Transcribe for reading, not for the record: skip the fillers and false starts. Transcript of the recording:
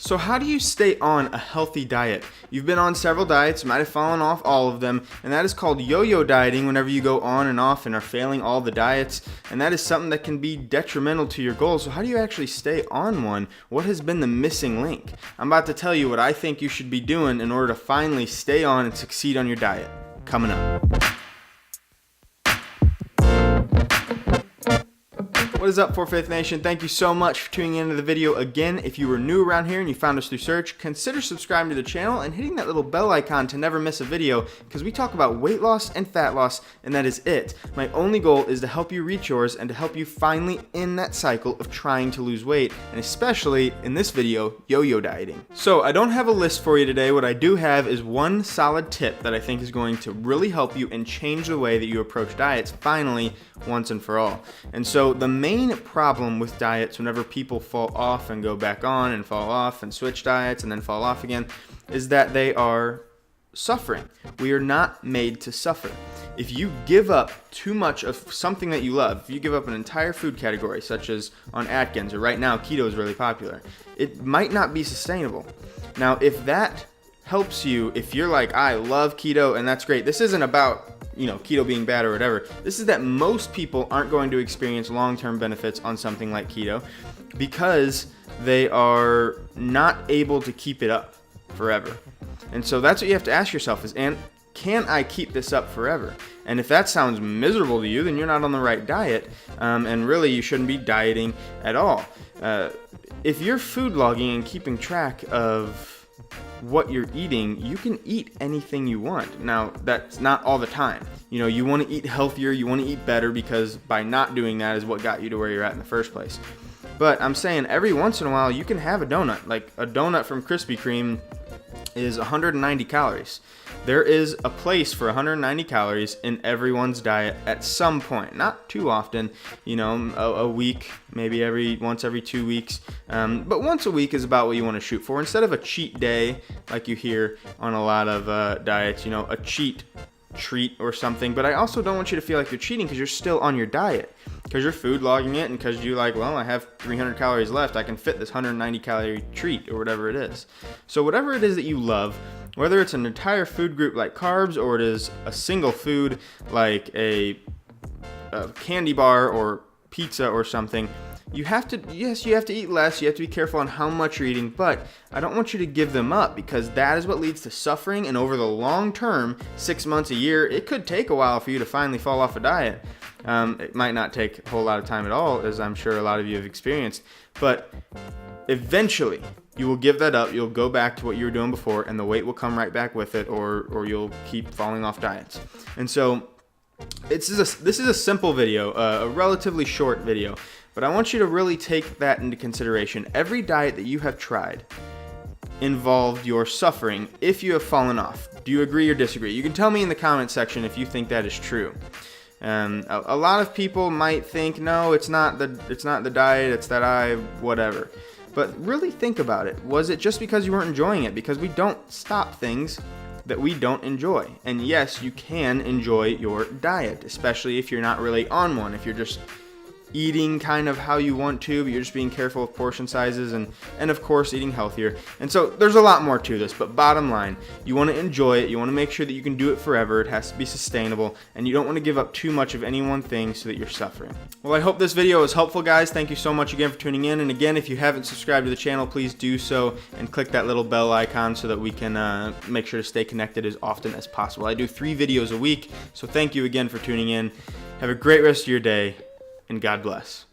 So how do you stay on a healthy diet? You've been on several diets, you might have fallen off all of them, and that is called yo-yo dieting whenever you go on and off and are failing all the diets, and that is something that can be detrimental to your goals. So how do you actually stay on one? What has been the missing link? I'm about to tell you what I think you should be doing in order to finally stay on and succeed on your diet. Coming up. What is up, For Faith Nation? Thank you so much for tuning into the video again. If you were new around here and you found us through search, consider subscribing to the channel and hitting that little bell icon to never miss a video, because we talk about weight loss and fat loss, and that is it. My only goal is to help you reach yours and to help you finally end that cycle of trying to lose weight, and especially in this video, yo-yo dieting. So I don't have a list for you today. What I do have is one solid tip that I think is going to really help you and change the way that you approach diets finally, once and for all. And so the main problem with diets, whenever people fall off and go back on and fall off and switch diets and then fall off again, is that they are suffering. We are not made to suffer. If you give up too much of something that you love, if you give up an entire food category, such as on Atkins, or right now keto is really popular, it might not be sustainable. Now, if that helps you, if you're like, I love keto and that's great, this isn't about keto being bad or whatever. This is that most people aren't going to experience long-term benefits on something like keto because they are not able to keep it up forever. And so that's what you have to ask yourself is, can I keep this up forever? And if that sounds miserable to you, then you're not on the right diet, and really you shouldn't be dieting at all. If you're food logging and keeping track of what you're eating, you can eat anything you want. Now, that's not all the time. You want to eat healthier, you want to eat better, because by not doing that is what got you to where you're at in the first place. But I'm saying every once in a while you can have a donut. Like a donut from Krispy Kreme is 190 calories. There is a place for 190 calories in everyone's diet at some point. Not too often, a week, maybe once every 2 weeks. But once a week is about what you want to shoot for. Instead of a cheat day, like you hear on a lot of diets, a cheat treat or something. But I also don't want you to feel like you're cheating because you're still on your diet, because you're food logging it, and because you're like, well, I have 300 calories left, I can fit this 190 calorie treat or whatever it is. So whatever it is that you love, whether it's an entire food group like carbs, or it is a single food like a candy bar or pizza or something, you have to eat less, you have to be careful on how much you're eating, but I don't want you to give them up, because that is what leads to suffering. And over the long term, 6 months, a year, it could take a while for you to finally fall off a diet. It might not take a whole lot of time at all, as I'm sure a lot of you have experienced, but eventually you will give that up, you'll go back to what you were doing before, and the weight will come right back with it, or you'll keep falling off diets. And so this is a simple video, a relatively short video, but I want you to really take that into consideration. Every diet that you have tried involved your suffering if you have fallen off. Do you agree or disagree? You can tell me in the comment section if you think that is true. A lot of people might think, no, it's not the diet, it's that whatever. But really think about it. Was it just because you weren't enjoying it? Because we don't stop things that we don't enjoy. And yes, you can enjoy your diet, especially if you're not really on one, if you're just eating kind of how you want to, but you're just being careful with portion sizes and of course eating healthier. And so there's a lot more to this, but bottom line, you want to enjoy it, you want to make sure that you can do it forever, it has to be sustainable, and you don't want to give up too much of any one thing so that you're suffering. Well, I hope this video was helpful, guys. Thank you so much again for tuning in, and again, if you haven't subscribed to the channel, please do so and click that little bell icon so that we can make sure to stay connected as often as possible. I do 3 videos a week, so thank you again for tuning in. Have a great rest of your day, and God bless.